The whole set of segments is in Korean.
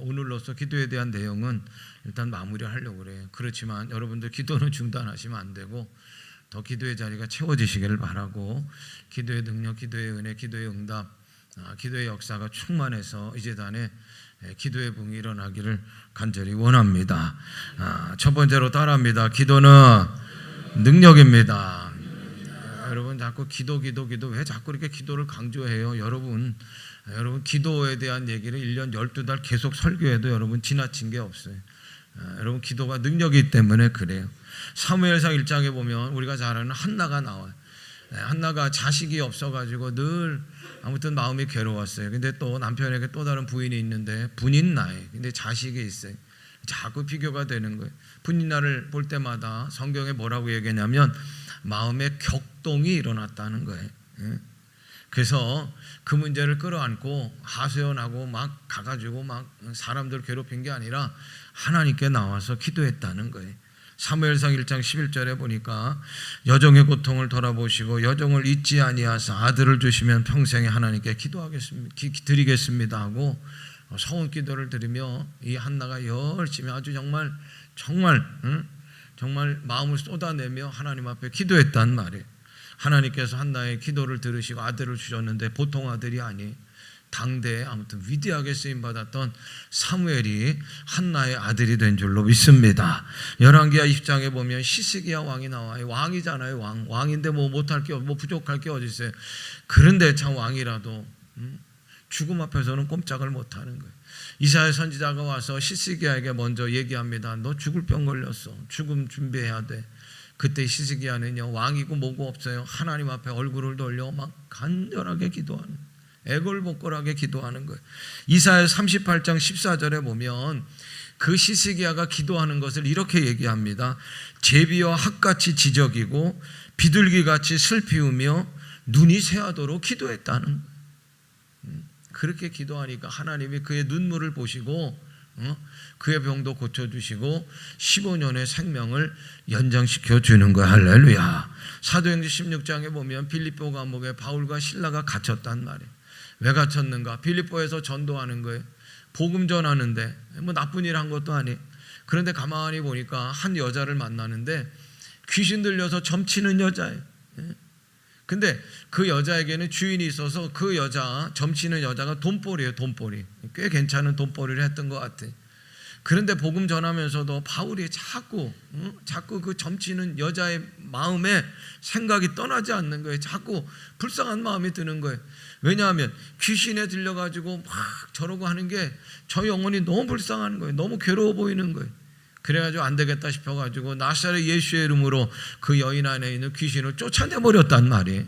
오늘로써 기도에 대한 내용은 일단 마무리하려고 그래요. 그렇지만 여러분들 기도는 중단하시면 안 되고 더 기도의 자리가 채워지시기를 바라고, 기도의 능력, 기도의 은혜, 기도의 응답, 기도의 역사가 충만해서 이 재단에 기도의 붕이 일어나기를 간절히 원합니다. 첫 번째로 따라합니다. 기도는 능력입니다. 여러분 자꾸 기도 왜 자꾸 이렇게 기도를 강조해요? 여러분 기도에 대한 얘기를 1년 12달 계속 설교해도 여러분 지나친 게 없어요. 여러분 기도가 능력이기 때문에 그래요. 사무엘상 1장에 보면 우리가 잘 아는 한나가 나와요. 한나가 자식이 없어가지고 늘 아무튼 마음이 괴로웠어요. 근데 또 남편에게 또 다른 부인이 있는데 분인나에, 근데 자식이 있어요. 자꾸 비교가 되는 거예요. 분인나를 볼 때마다 성경에 뭐라고 얘기하냐면 마음의 격동이 일어났다는 거예요. 그래서 그 문제를 끌어안고 하소연하고 막 가가지고 막 사람들 괴롭힌 게 아니라 하나님께 나와서 기도했다는 거예요. 사무엘상 1장 11절에 보니까 여종의 고통을 돌아보시고 여종을 잊지 아니하사 아들을 주시면 평생에 하나님께 드리겠습니다 하고 서원 기도를 드리며 이 한나가 열심히 아주 정말 마음을 쏟아내며 하나님 앞에 기도했단 말이에요. 하나님께서 한나의 기도를 들으시고 아들을 주셨는데 보통 아들이 아니, 당대에 아무튼 위대하게 쓰임받았던 사무엘이 한나의 아들이 된 줄로 믿습니다. 열왕기하 20장에 보면 히스기야 왕이 나와요. 왕이잖아요. 왕인데 뭐 못할 게, 뭐 부족할 게 어디 있어요. 그런데 참 왕이라도 죽음 앞에서는 꼼짝을 못하는 거예요. 이사야 선지자가 와서 히스기야에게 먼저 얘기합니다. 너 죽을 병 걸렸어. 죽음 준비해야 돼. 그때 히스기야는요, 왕이고 뭐고 없어요. 하나님 앞에 얼굴을 돌려 막 간절하게 기도하는, 애걸복걸하게 기도하는 거예요. 이사야 38장 14절에 보면 그 히스기야가 기도하는 것을 이렇게 얘기합니다. 제비와 핫같이 지저귀고 비둘기같이 슬피우며 눈이 새하도록 기도했다는 거예요. 그렇게 기도하니까 하나님이 그의 눈물을 보시고 그의 병도 고쳐주시고 15년의 생명을 연장시켜 주는 거야. 할렐루야. 사도행전 16장에 보면 빌립보 감옥에 바울과 실라가 갇혔단 말이에요. 왜 갇혔는가? 빌립보에서 전도하는 거예요. 복음 전하는데 뭐 나쁜 일 한 것도 아니에요. 그런데 가만히 보니까 한 여자를 만나는데 귀신 들려서 점치는 여자예요. 근데 그 여자에게는 주인이 있어서 그 여자, 점치는 여자가 돈벌이에요. 돈벌이. 꽤 괜찮은 돈벌이를 했던 것 같아요. 그런데 복음 전하면서도 바울이 자꾸 그 점치는 여자의 마음에 생각이 떠나지 않는 거예요. 자꾸 불쌍한 마음이 드는 거예요. 왜냐하면 귀신에 들려가지고 막 저러고 하는 게 저 영혼이 너무 불쌍한 거예요. 너무 괴로워 보이는 거예요. 그래가지고 안 되겠다 싶어가지고 나사렛 예수의 이름으로 그 여인 안에 있는 귀신을 쫓아내버렸단 말이에요.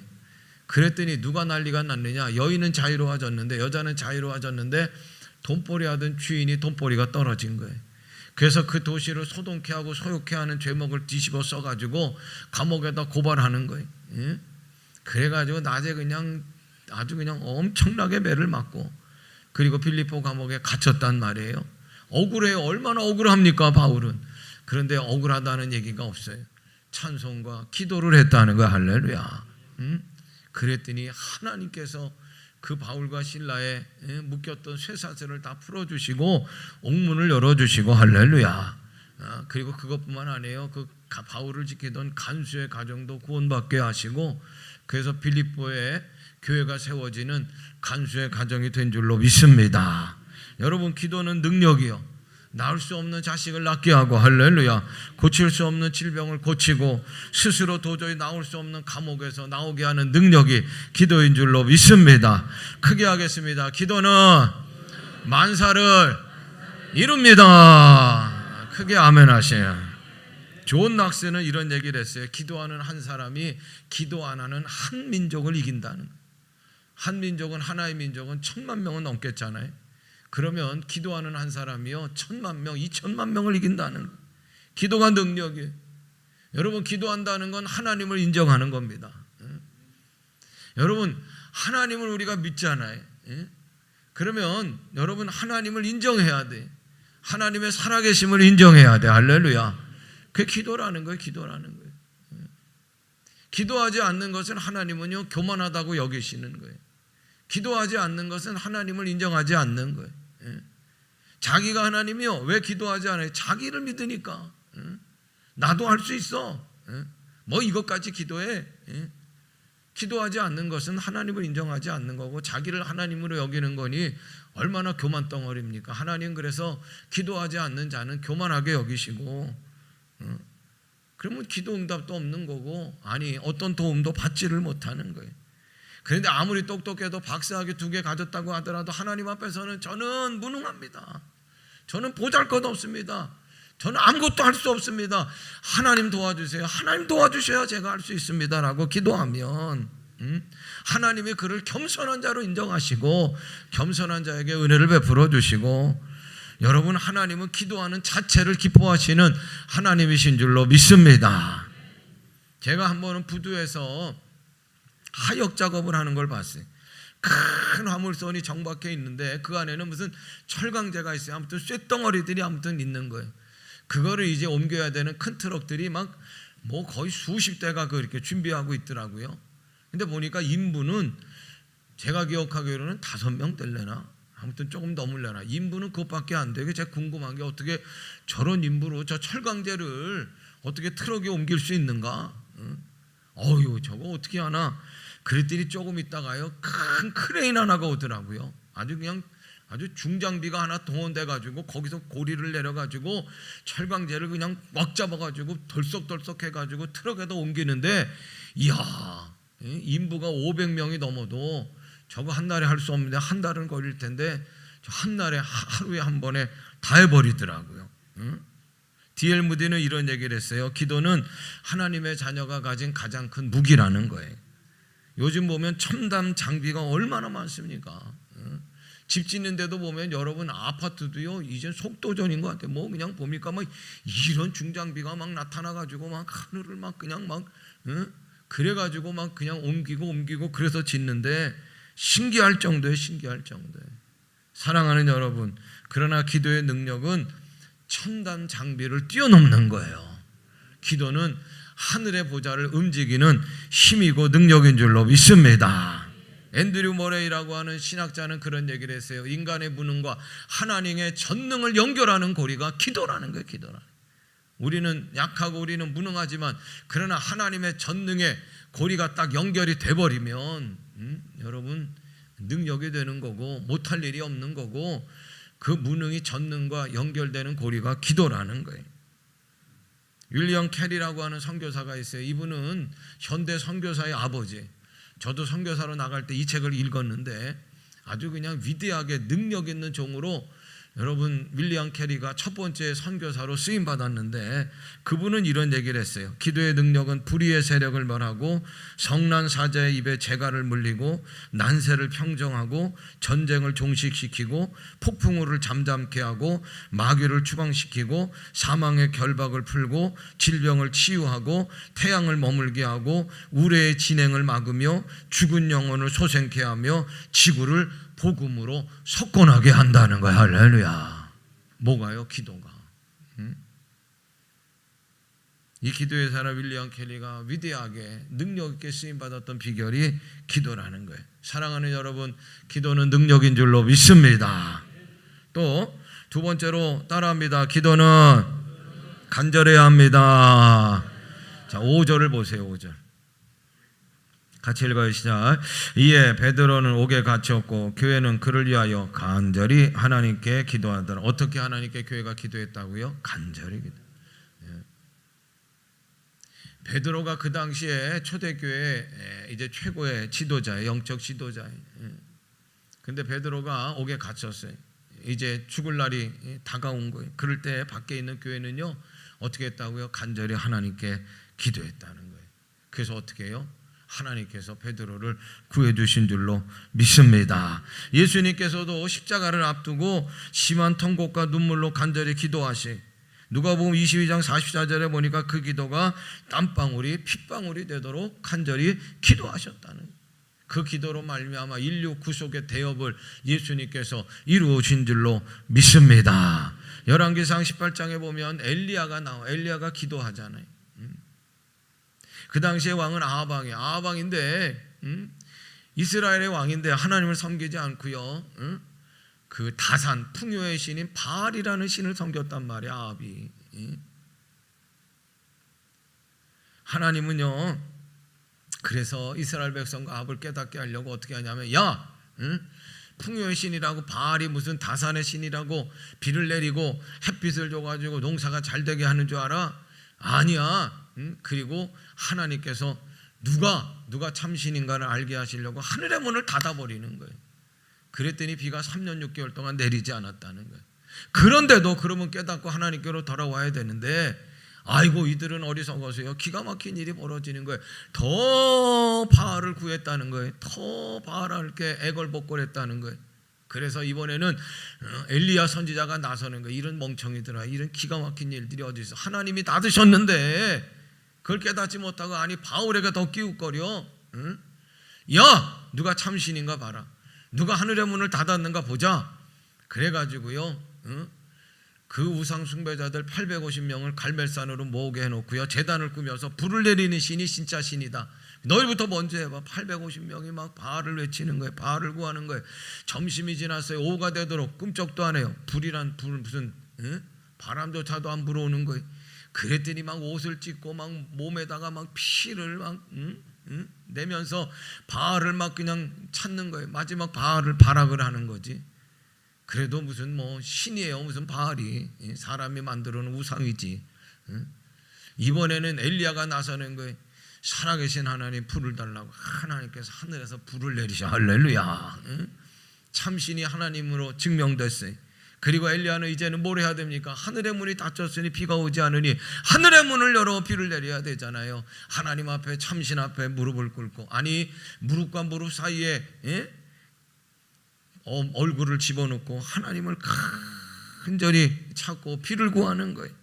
그랬더니 누가 난리가 났느냐? 여인은 자유로워졌는데, 여자는 자유로워졌는데 돈벌이 하던 주인이 돈벌이가 떨어진 거예요. 그래서 그 도시를 소동케 하고 소욕케 하는 죄목을 뒤집어 써가지고 감옥에다 고발하는 거예요. 그래가지고 낮에 아주 그냥 엄청나게 매를 맞고, 그리고 빌립보 감옥에 갇혔단 말이에요. 억울해요. 얼마나 억울합니까 바울은. 그런데 억울하다는 얘기가 없어요. 찬송과 기도를 했다는 거야. 할렐루야. 그랬더니 하나님께서 그 바울과 실라의 묶였던 쇠사슬을 다 풀어주시고 옥문을 열어주시고, 할렐루야. 그리고 그것뿐만 아니에요. 그 바울을 지키던 간수의 가정도 구원받게 하시고, 그래서 빌립보에 교회가 세워지는 간수의 가정이 된 줄로 믿습니다. 여러분, 기도는 능력이요. 낳을 수 없는 자식을 낳게 하고, 할렐루야. 고칠 수 없는 질병을 고치고 스스로 도저히 나올 수 없는 감옥에서 나오게 하는 능력이 기도인 줄로 믿습니다. 크게 하겠습니다. 기도는 만사를 이룹니다. 크게 아멘 하세요. 존 낙스는 이런 얘기를 했어요. 기도하는 한 사람이 기도 안 하는 한 민족을 이긴다는. 한 민족은, 하나의 민족은 1000만 명은 넘겠잖아요. 그러면 기도하는 한 사람이요 1000만 명, 2000만 명을 이긴다는 거예요. 기도가 능력이에요. 여러분, 기도한다는 건 하나님을 인정하는 겁니다. 여러분, 하나님을 우리가 믿잖아요. 그러면 여러분, 하나님을 인정해야 돼. 하나님의 살아계심을 인정해야 돼. 할렐루야. 그게 기도라는 거예요. 기도라는 거예요. 기도하지 않는 것은 하나님은요 교만하다고 여기시는 거예요. 기도하지 않는 것은 하나님을 인정하지 않는 거예요. 자기가 하나님이요. 왜 기도하지 않아요? 자기를 믿으니까. 나도 할 수 있어. 뭐 이것까지 기도해. 기도하지 않는 것은 하나님을 인정하지 않는 거고 자기를 하나님으로 여기는 거니 얼마나 교만 덩어리입니까? 하나님 그래서 기도하지 않는 자는 교만하게 여기시고 그러면 기도 응답도 없는 거고 아니 어떤 도움도 받지를 못하는 거예요. 그런데 아무리 똑똑해도 박사학위 2개 가졌다고 하더라도 하나님 앞에서는 저는 무능합니다. 저는 보잘것없습니다. 저는 아무것도 할 수 없습니다. 하나님 도와주세요. 하나님 도와주셔야 제가 할 수 있습니다 라고 기도하면 하나님이 그를 겸손한 자로 인정하시고 겸손한 자에게 은혜를 베풀어 주시고 여러분 하나님은 기도하는 자체를 기뻐하시는 하나님이신 줄로 믿습니다. 제가 한 번은 부두에서 하역 작업을 하는 걸 봤어요. 큰 화물선이 정박해 있는데 그 안에는 무슨 철강제가 있어요. 아무튼 쇳덩어리들이 아무튼 있는 거예요. 그거를 이제 옮겨야 되는 큰 트럭들이 막 뭐 거의 수십 대가 그렇게 준비하고 있더라고요. 근데 보니까 인부는 제가 기억하기로는 5명 될래나 아무튼 조금 넘을래나 인부는 그것밖에 안 되게 제가 궁금한 게 어떻게 저런 인부로 저 철강제를 어떻게 트럭에 옮길 수 있는가? 어휴 저거 어떻게 하나? 그랬더니 조금 있다가요 큰 크레인 하나가 오더라고요. 아주 중장비가 하나 동원돼 가지고 거기서 고리를 내려 가지고 철강제를 그냥 꽉 잡아 가지고 덜썩덜썩 해 가지고 트럭에다 옮기는데 이야 인부가 500명이 넘어도 저거 한 달에 할 수 없는데 한 달은 걸릴 텐데 한 달에 하루에 한 번에 다 해버리더라고요. D.L. 무디는 이런 얘기를 했어요. 기도는 하나님의 자녀가 가진 가장 큰 무기라는 거예요. 요즘 보면 첨단 장비가 얼마나 많습니까? 집 짓는데도 보면 여러분 아파트도요 이제 속도전인 것 같아요. 뭐 그냥 보니까 막 이런 중장비가 막 나타나가지고 막 하늘을 막 그냥 막 그래가지고 막 그냥 옮기고 그래서 짓는데 신기할 정도예요. 신기할 정도예요. 사랑하는 여러분, 그러나 기도의 능력은 첨단 장비를 뛰어넘는 거예요. 기도는 하늘의 보좌를 움직이는 힘이고 능력인 줄로 믿습니다. 앤드류 머레이라고 하는 신학자는 그런 얘기를 했어요. 인간의 무능과 하나님의 전능을 연결하는 고리가 기도라는 거예요. 기도라는. 우리는 약하고 우리는 무능하지만 그러나 하나님의 전능의 고리가 딱 연결이 돼버리면 여러분 능력이 되는 거고 못할 일이 없는 거고 그 무능이 전능과 연결되는 고리가 기도라는 거예요. 윌리엄 캐리라고 하는 선교사가 있어요. 이분은 현대 선교사의 아버지. 저도 선교사로 나갈 때 이 책을 읽었는데 아주 그냥 위대하게 능력 있는 종으로 여러분 윌리엄 캐리가 첫 번째 선교사로 쓰임 받았는데 그분은 이런 얘기를 했어요. 기도의 능력은 불의의 세력을 멸하고 성난 사자의 입에 재갈을 물리고 난세를 평정하고 전쟁을 종식시키고 폭풍우를 잠잠케 하고 마귀를 추방시키고 사망의 결박을 풀고 질병을 치유하고 태양을 머물게 하고 우레의 진행을 막으며 죽은 영혼을 소생케 하며 지구를 복음으로 석권하게 한다는 거야. 할렐루야. 뭐가요? 기도가. 이 기도의 사람 윌리엄 켈리가 위대하게 능력 있게 쓰임받았던 비결이 기도라는 거예요. 사랑하는 여러분, 기도는 능력인 줄로 믿습니다. 또 두 번째로 따라합니다. 기도는 간절해야 합니다. 자, 5절을 보세요. 5절. 같이 읽어요. 시작. 이에 베드로는 옥에 갇혔고 교회는 그를 위하여 간절히 하나님께 기도하더라. 어떻게 하나님께 교회가 기도했다고요? 간절히 기도. 베드로가 그 당시에 초대교회 이제 최고의 지도자예요. 영적 지도자예요. 근데 베드로가 옥에 갇혔어요. 이제 죽을 날이 다가온 거예요. 그럴 때 밖에 있는 교회는요 어떻게 했다고요? 간절히 하나님께 기도했다는 거예요. 그래서 어떻게 해요? 하나님께서 베드로를 구해주신 줄로 믿습니다. 예수님께서도 십자가를 앞두고 심한 통곡과 눈물로 간절히 기도하시 누가복음 22장 44절에 보니까 그 기도가 땀방울이 핏방울이 되도록 간절히 기도하셨다는 거예요. 그 기도로 말미암아 인류 구속의 대업을 예수님께서 이루어진 줄로 믿습니다. 열왕기상 18장에 보면 엘리야가 나와. 엘리야가 기도하잖아요. 그 당시에 왕은 아하방인데 이스라엘의 왕인데 하나님을 섬기지 않고요. 그 다산 풍요의 신인 바알이라는 신을 섬겼단 말이야. 아합이. 하나님은요, 그래서 이스라엘 백성과 아합을 깨닫게 하려고 어떻게 하냐면, 야, 풍요의 신이라고 바알이 무슨 다산의 신이라고 비를 내리고 햇빛을 줘가지고 농사가 잘 되게 하는 줄 알아? 아니야. 그리고 하나님께서 누가 참신인가를 알게 하시려고 하늘의 문을 닫아버리는 거예요. 그랬더니 비가 3년 6개월 동안 내리지 않았다는 거예요. 그런데도 그러면 깨닫고 하나님께로 돌아와야 되는데, 아이고 이들은 어리석어서요, 기가 막힌 일이 벌어지는 거예요. 더 바알을 구했다는 거예요. 더 바알께 애걸복걸했다는 거예요. 그래서 이번에는 엘리야 선지자가 나서는 거예요. 이런 멍청이들아, 이런 기가 막힌 일들이 어디 있어. 하나님이 닫으셨는데 그걸 깨닫지 못하고, 아니 바울에게 더 끼웃거려. 야, 누가 참신인가 봐라. 누가 하늘의 문을 닫았는가 보자. 그래가지고요, 그 우상 숭배자들 850명을 갈멜산으로 모으게 해놓고요, 제단을 꾸며서 불을 내리는 신이 진짜 신이다. 너희부터 먼저 해봐. 850명이 막 바알을 외치는 거예요. 바알을 구하는 거예요. 점심이 지났어요. 오후가 되도록 꿈쩍도 안 해요. 불이란 불 무슨 바람조차도 안 불어오는 거예요. 그랬더니 막 옷을 찢고 막 몸에다가 막 피를 막 내면서 바알을 막 그냥 찾는 거예요. 마지막 바알을 발악을 하는 거지. 그래도 무슨 뭐 신이에요. 무슨 바알이 사람이 만들어 놓은 우상이지. 이번에는 엘리야가 나서는 거예요. 살아계신 하나님 불을 달라고. 하나님께서 하늘에서 불을 내리셔. 할렐루야. 참신이 하나님으로 증명됐어요. 그리고 엘리야는 이제는 뭘 해야 됩니까? 하늘의 문이 닫혔으니 비가 오지 않으니 하늘의 문을 열어 비를 내려야 되잖아요. 하나님 앞에, 참신 앞에 무릎을 꿇고, 아니 무릎과 무릎 사이에 얼굴을 집어넣고 하나님을 간절히 찾고 비를 구하는 거예요.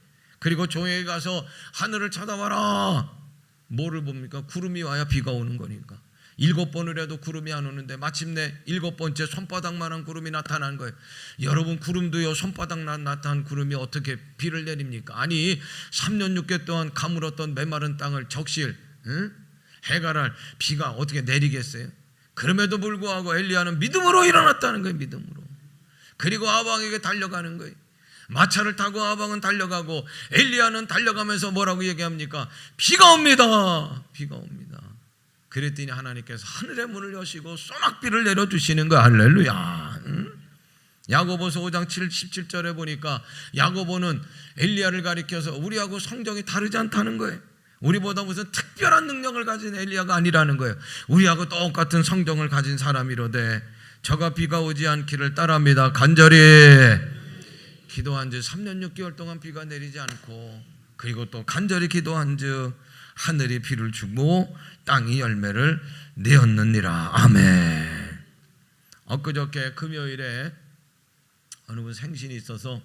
그리고 종에게 가서 하늘을 쳐다봐라. 뭐를 봅니까? 구름이 와야 비가 오는 거니까. 7번을 해도 구름이 안 오는데 마침내 7번째 손바닥만한 구름이 나타난 거예요. 여러분, 구름도요, 손바닥만 나타난 구름이 어떻게 비를 내립니까? 아니 3년 6개월 동안 가물었던 메마른 땅을 적실 해가 날 비가 어떻게 내리겠어요? 그럼에도 불구하고 엘리야는 믿음으로 일어났다는 거예요. 믿음으로. 그리고 아방에게 달려가는 거예요. 마차를 타고 아방은 달려가고 엘리야는 달려가면서 뭐라고 얘기합니까? 비가 옵니다. 비가 옵니다. 그랬더니 하나님께서 하늘의 문을 여시고 소낙비를 내려주시는 거야. 할렐루야. 야고보서 5장 17절에 보니까 야고보는 엘리야를 가리켜서 우리하고 성정이 다르지 않다는 거예요. 우리보다 무슨 특별한 능력을 가진 엘리야가 아니라는 거예요. 우리하고 똑같은 성정을 가진 사람이로되 저가 비가 오지 않기를 따랍니다. 간절히 기도한 즉 3년 6개월 동안 비가 내리지 않고, 그리고 또 간절히 기도한 즉 하늘이 비를 주고 땅이 열매를 내었느니라. 아멘. 엊그저께 금요일에 어느 분 생신이 있어서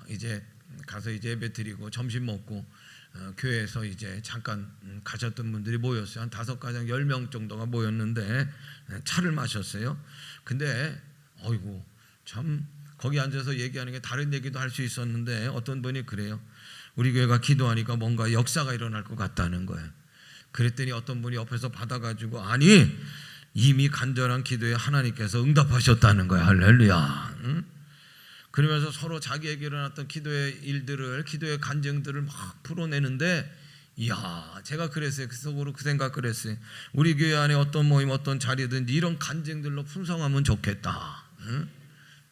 이제 가서 이제 예배 드리고 점심 먹고 교회에서 이제 잠깐 가셨던 분들이 모였어요. 한 5가정 10명 정도가 모였는데 차를 마셨어요. 근데 어이구 참 거기 앉아서 얘기하는 게 다른 얘기도 할 수 있었는데 어떤 분이 그래요. 우리 교회가 기도하니까 뭔가 역사가 일어날 것 같다는 거예요. 그랬더니 어떤 분이 옆에서 받아가지고, 아니 이미 간절한 기도에 하나님께서 응답하셨다는 거야. 할렐루야. 그러면서 서로 자기에게 일어났던 기도의 일들을, 기도의 간증들을 막 풀어내는데, 이야, 제가 그랬어요. 그 속으로 그 생각을 했어요. 우리 교회 안에 어떤 모임, 어떤 자리든지 이런 간증들로 풍성하면 좋겠다.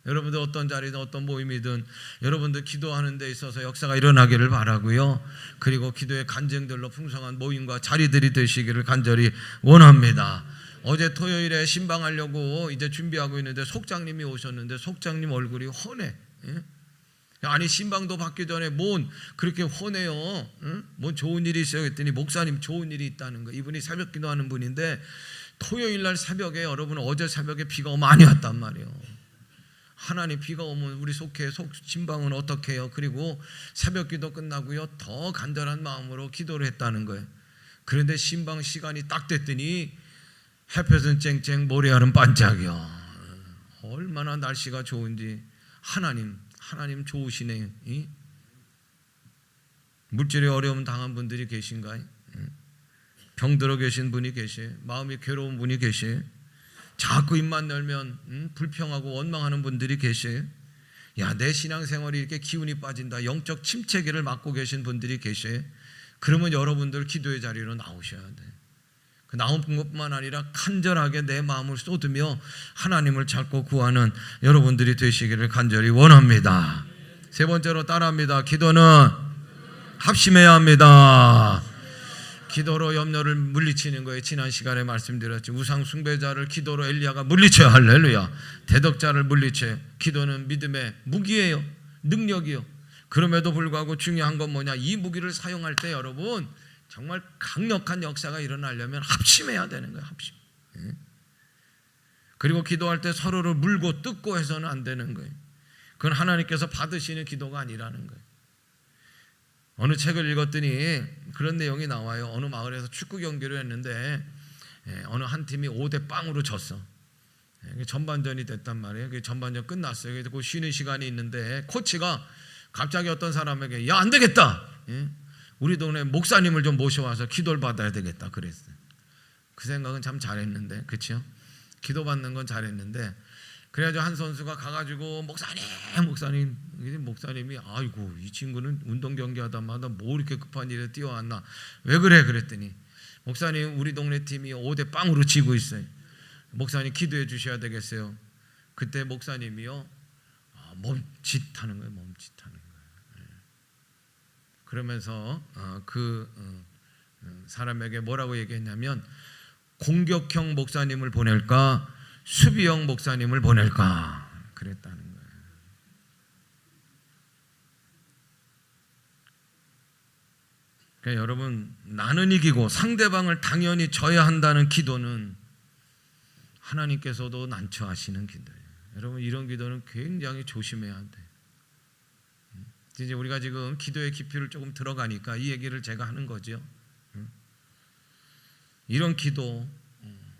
여러분들 어떤 자리든 어떤 모임이든 여러분들 기도하는 데 있어서 역사가 일어나기를 바라고요. 그리고 기도의 간증들로 풍성한 모임과 자리들이 되시기를 간절히 원합니다. 어제 토요일에 신방하려고 이제 준비하고 있는데 속장님이 오셨는데 속장님 얼굴이 훤해. 아니 신방도 받기 전에 뭔 그렇게 훤해요. 뭔 좋은 일이 있어요 했더니 목사님 좋은 일이 있다는 거. 이분이 새벽 기도하는 분인데 토요일 날 새벽에, 여러분 어제 새벽에 비가 많이 왔단 말이에요. 하나님, 비가 오면 우리 속해 신방은 어떻게 해요? 그리고 새벽 기도 끝나고요 더 간절한 마음으로 기도를 했다는 거예요. 그런데 신방 시간이 딱 됐더니 햇볕은 쨍쨍 모래알은 반짝이야. 얼마나 날씨가 좋은지. 하나님 좋으시네. 물질의 어려움 당한 분들이 계신가요? 병들어 계신 분이 계시, 마음이 괴로운 분이 계시, 자꾸 입만 열면 불평하고 원망하는 분들이 계셔요. 야, 내 신앙생활이 이렇게 기운이 빠진다, 영적 침체기를 맞고 계신 분들이 계셔요. 그러면 여러분들 기도의 자리로 나오셔야 돼요. 그 나온 것뿐만 아니라 간절하게 내 마음을 쏟으며 하나님을 찾고 구하는 여러분들이 되시기를 간절히 원합니다. 세 번째로 따라합니다. 기도는 합심해야 합니다. 기도로 염려를 물리치는 거예요. 지난 시간에 말씀드렸죠. 우상 숭배자를 기도로 엘리야가 물리쳐요. 할렐루야. 대덕자를 물리쳐요. 기도는 믿음의 무기예요. 능력이요. 그럼에도 불구하고 중요한 건 뭐냐, 이 무기를 사용할 때 여러분 정말 강력한 역사가 일어나려면 합심해야 되는 거예요. 합심. 그리고 기도할 때 서로를 물고 뜯고 해서는 안 되는 거예요. 그건 하나님께서 받으시는 기도가 아니라는 거예요. 어느 책을 읽었더니 그런 내용이 나와요. 어느 마을에서 축구 경기를 했는데 어느 한 팀이 5대0으로 졌어. 전반전이 됐단 말이에요. 그 전반전 끝났어요. 그래서 그 쉬는 시간이 있는데 코치가 갑자기 어떤 사람에게 야, 안 되겠다, 우리 동네 목사님을 좀 모셔와서 기도를 받아야 되겠다 그랬어요. 그 생각은 참 잘했는데, 그렇죠? 기도 받는 건 잘했는데, 그래가지고 한 선수가 가가지고 목사님이 아이고 이 친구는 운동 경기하다마다 뭐 이렇게 급한 일에 뛰어왔나, 왜 그래 그랬더니 목사님 우리 동네 팀이 5대0으로 지고 있어요. 목사님 기도해 주셔야 되겠어요. 그때 목사님이요 멈칫하는 거예요. 멈칫하는 거예요. 그러면서 사람에게 뭐라고 얘기했냐면 공격형 목사님을 보낼까 수비형 목사님을 보낼까 그랬다는 거예요. 그러니까 여러분, 나는 이기고 상대방을 당연히 져야 한다는 기도는 하나님께서도 난처하시는 기도예요. 여러분, 이런 기도는 굉장히 조심해야 돼. 이제 우리가 지금 기도의 깊이를 조금 들어가니까 이 얘기를 제가 하는 거죠. 이런 기도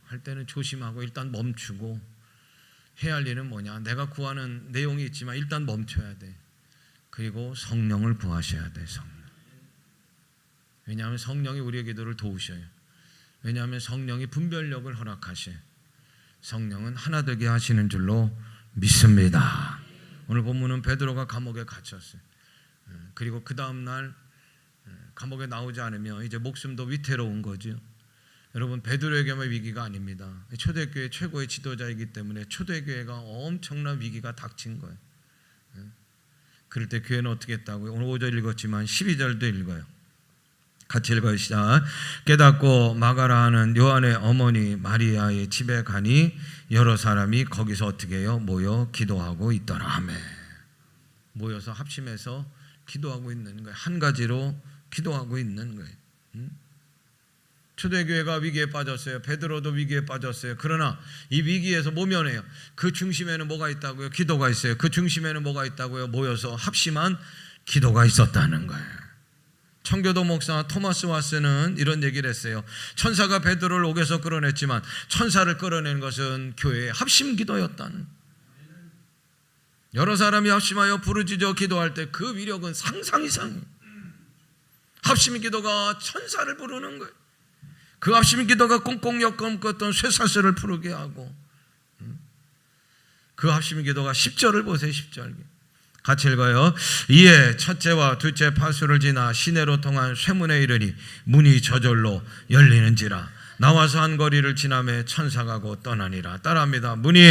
할 때는 조심하고 일단 멈추고 해야 할 일은 뭐냐, 내가 구하는 내용이 있지만 일단 멈춰야 돼. 그리고 성령을 구하셔야 돼. 성령. 왜냐하면 성령이 우리의 기도를 도우셔요. 왜냐하면 성령이 분별력을 허락하셔요. 성령은 하나 되게 하시는 줄로 믿습니다. 오늘 본문은 베드로가 감옥에 갇혔어요. 그리고 그 다음날 감옥에 나오지 않으면 이제 목숨도 위태로운 거죠. 여러분, 베드로에게만 위기가 아닙니다. 초대교회 최고의 지도자이기 때문에 초대교회가 엄청난 위기가 닥친 거예요. 그럴 때 교회는 어떻게 했다고요? 오늘 5절 읽었지만 12절도 읽어요. 같이 읽어요. 시작. 깨닫고 마가라 하는 요한의 어머니 마리아의 집에 가니 여러 사람이 거기서 어떻게 해요? 모여 기도하고 있더라. 아멘. 모여서 합심해서 기도하고 있는 거예요. 한 가지로 기도하고 있는 거예요. 초대교회가 위기에 빠졌어요. 베드로도 위기에 빠졌어요. 그러나 이 위기에서 모면해요. 그 중심에는 뭐가 있다고요? 기도가 있어요. 그 중심에는 뭐가 있다고요? 모여서 합심한 기도가 있었다는 거예요. 청교도 목사 토마스 와스는 이런 얘기를 했어요. 천사가 베드로를 옥에서 끌어냈지만 천사를 끌어낸 것은 교회의 합심 기도였다는. 여러 사람이 합심하여 부르짖어 기도할 때 그 위력은 상상 이상이에요. 합심 기도가 천사를 부르는 거예요. 그 합심 기도가 꽁꽁 엮었던 쇠사슬을 푸르게 하고, 그 합심 기도가 10절을 보세요. 10절 같이 읽어요. 이에 첫째와 둘째 파수를 지나 시내로 통한 쇠문에 이르니 문이 저절로 열리는지라. 나와서 한 거리를 지나매 천사가 곧 떠나니라. 따라합니다. 문이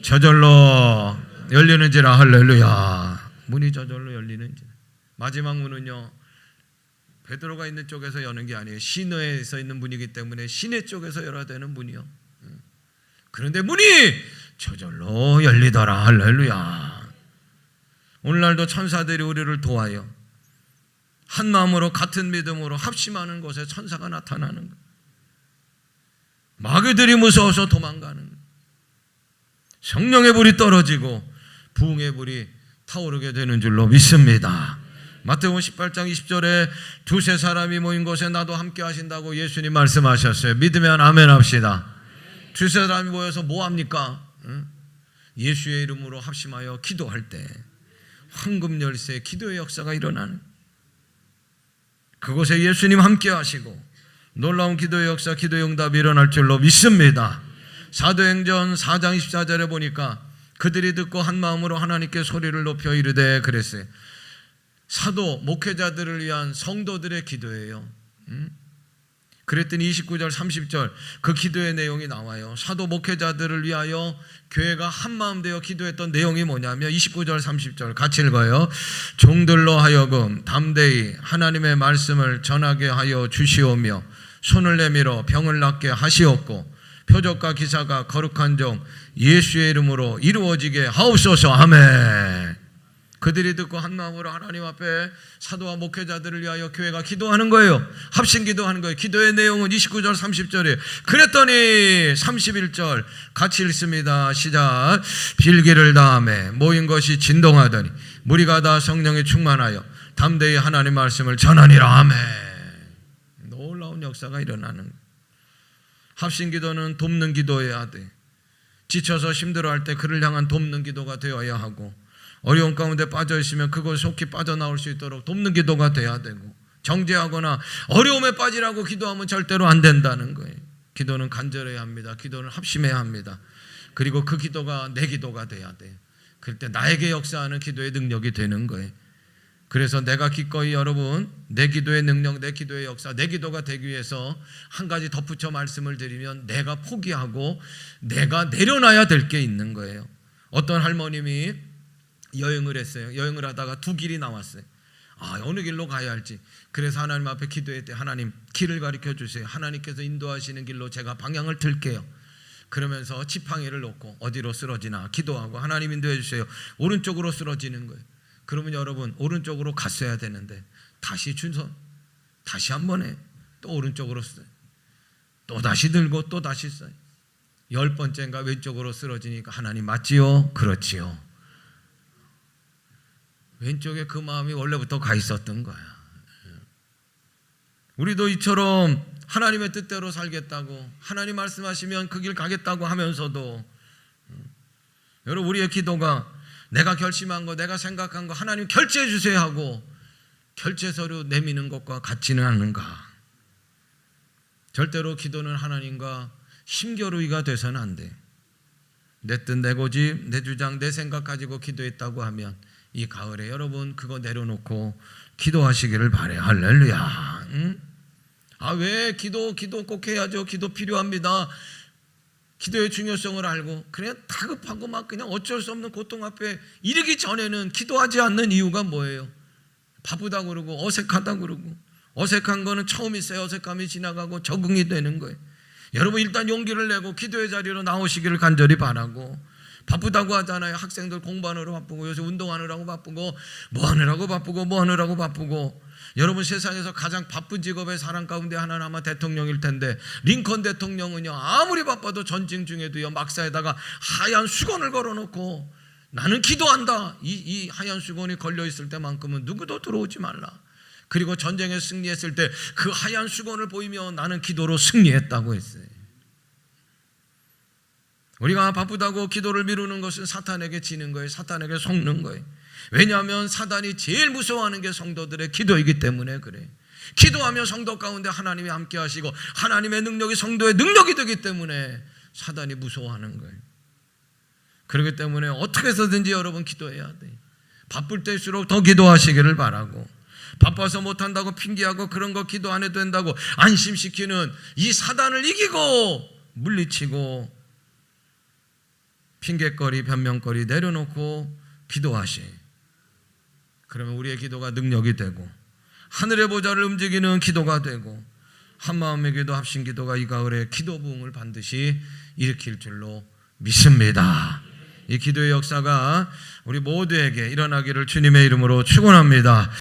저절로 열리는지라. 할렐루야. 문이 저절로 열리는지라. 마지막 문은요, 베드로가 있는 쪽에서 여는 게 아니에요. 시내에서 있는 문이기 때문에 시내 쪽에서 열어야 되는 문이요. 그런데 문이 저절로 열리더라. 할렐루야. 오늘날도 천사들이 우리를 도와요. 한 마음으로 같은 믿음으로 합심하는 곳에 천사가 나타나는 거예요. 마귀들이 무서워서 도망가는 거예요. 성령의 불이 떨어지고 부흥의 불이 타오르게 되는 줄로 믿습니다. 마태복음 18장 20절에 두세 사람이 모인 곳에 나도 함께 하신다고 예수님 말씀하셨어요. 믿으면 아멘 합시다. 두세 사람이 모여서 뭐 합니까? 예수의 이름으로 합심하여 기도할 때 황금 열쇠 기도의 역사가 일어나는, 그곳에 예수님 함께 하시고 놀라운 기도의 역사, 기도의 응답이 일어날 줄로 믿습니다. 사도행전 4장 24절에 보니까 그들이 듣고 한 마음으로 하나님께 소리를 높여 이르되 그랬어요. 사도 목회자들을 위한 성도들의 기도예요. 그랬더니 29절 30절 그 기도의 내용이 나와요. 사도 목회자들을 위하여 교회가 한마음 되어 기도했던 내용이 뭐냐면 29절 30절 같이 읽어요. 종들로 하여금 담대히 하나님의 말씀을 전하게 하여 주시오며 손을 내밀어 병을 낫게 하시옵고 표적과 기사가 거룩한 종 예수의 이름으로 이루어지게 하옵소서. 아멘. 그들이 듣고 한마음으로 하나님 앞에 사도와 목회자들을 위하여 교회가 기도하는 거예요. 합심 기도하는 거예요. 기도의 내용은 29절 30절이에요. 그랬더니 31절 같이 읽습니다. 시작. 빌기를 다하매 모인 것이 진동하더니 무리가 다 성령에 충만하여 담대히 하나님 말씀을 전하니라. 아멘. 놀라운 역사가 일어나는 거예요. 합심 기도는 돕는 기도여야 돼. 지쳐서 힘들어할 때 그를 향한 돕는 기도가 되어야 하고, 어려운 가운데 빠져 있으면 그걸 속히 빠져나올 수 있도록 돕는 기도가 돼야 되고, 정죄하거나 어려움에 빠지라고 기도하면 절대로 안 된다는 거예요. 기도는 간절해야 합니다. 기도는 합심해야 합니다. 그리고 그 기도가 내 기도가 돼야 돼요. 그럴 때 나에게 역사하는 기도의 능력이 되는 거예요. 그래서 내가 기꺼이 여러분 내 기도의 능력, 내 기도의 역사, 내 기도가 되기 위해서 한 가지 덧붙여 말씀을 드리면, 내가 포기하고 내가 내려놔야 될 게 있는 거예요. 어떤 할머님이 여행을 했어요. 여행을 하다가 두 길이 나왔어요. 어느 길로 가야 할지. 그래서 하나님 앞에 기도했대. 하나님 길을 가르쳐 주세요. 하나님께서 인도하시는 길로 제가 방향을 틀게요. 그러면서 지팡이를 놓고 어디로 쓰러지나 기도하고 하나님 인도해 주세요. 오른쪽으로 쓰러지는 거예요. 그러면 여러분 오른쪽으로 갔어야 되는데 다시 준선, 다시 한 번에 또 오른쪽으로 써요. 또 다시 들고 또 다시 써요. 10번째인가 왼쪽으로 쓰러지니까 하나님 맞지요? 그렇지요. 왼쪽에 그 마음이 원래부터 가 있었던 거야. 우리도 이처럼 하나님의 뜻대로 살겠다고, 하나님 말씀하시면 그 길 가겠다고 하면서도, 여러분 우리의 기도가 내가 결심한 거, 내가 생각한 거 하나님 결제해 주세요 하고 결제서류 내미는 것과 같지는 않은가. 절대로 기도는 하나님과 힘겨루기가 돼서는 안 돼. 내 뜻, 내 고집, 내 주장, 내 생각 가지고 기도했다고 하면 이 가을에 여러분 그거 내려놓고 기도하시기를 바래요. 할렐루야. 응? 왜 기도 꼭 해야죠. 기도 필요합니다. 기도의 중요성을 알고 그냥 다급하고 막 그냥 어쩔 수 없는 고통 앞에 이르기 전에는 기도하지 않는 이유가 뭐예요? 바쁘다고 그러고 어색하다고 그러고, 어색한 거는 처음 있어요. 어색함이 지나가고 적응이 되는 거예요. 여러분 일단 용기를 내고 기도의 자리로 나오시기를 간절히 바라고, 바쁘다고 하잖아요. 학생들 공부하느라고 바쁘고, 요새 운동하느라고 바쁘고, 뭐 하느라고 바쁘고. 여러분 세상에서 가장 바쁜 직업의 사람 가운데 하나는 아마 대통령일 텐데, 링컨 대통령은요 아무리 바빠도 전쟁 중에도요 막사에다가 하얀 수건을 걸어놓고 나는 기도한다. 이 하얀 수건이 걸려있을 때만큼은 누구도 들어오지 말라. 그리고 전쟁에 승리했을 때 그 하얀 수건을 보이며 나는 기도로 승리했다고 했어요. 우리가 바쁘다고 기도를 미루는 것은 사탄에게 지는 거예요. 사탄에게 속는 거예요. 왜냐하면 사단이 제일 무서워하는 게 성도들의 기도이기 때문에 그래. 기도하며 성도 가운데 하나님이 함께 하시고 하나님의 능력이 성도의 능력이 되기 때문에 사단이 무서워하는 거예요. 그렇기 때문에 어떻게 해서든지 여러분 기도해야 돼. 바쁠 때일수록 더 기도하시기를 바라고, 바빠서 못한다고 핑계하고 그런 거 기도 안 해도 된다고 안심시키는 이 사단을 이기고 물리치고 핑계거리 변명거리 내려놓고 기도하시. 그러면 우리의 기도가 능력이 되고 하늘의 보좌를 움직이는 기도가 되고 한마음의 기도, 합심 기도가 이 가을에 기도 부흥을 반드시 일으킬 줄로 믿습니다. 이 기도의 역사가 우리 모두에게 일어나기를 주님의 이름으로 축원합니다.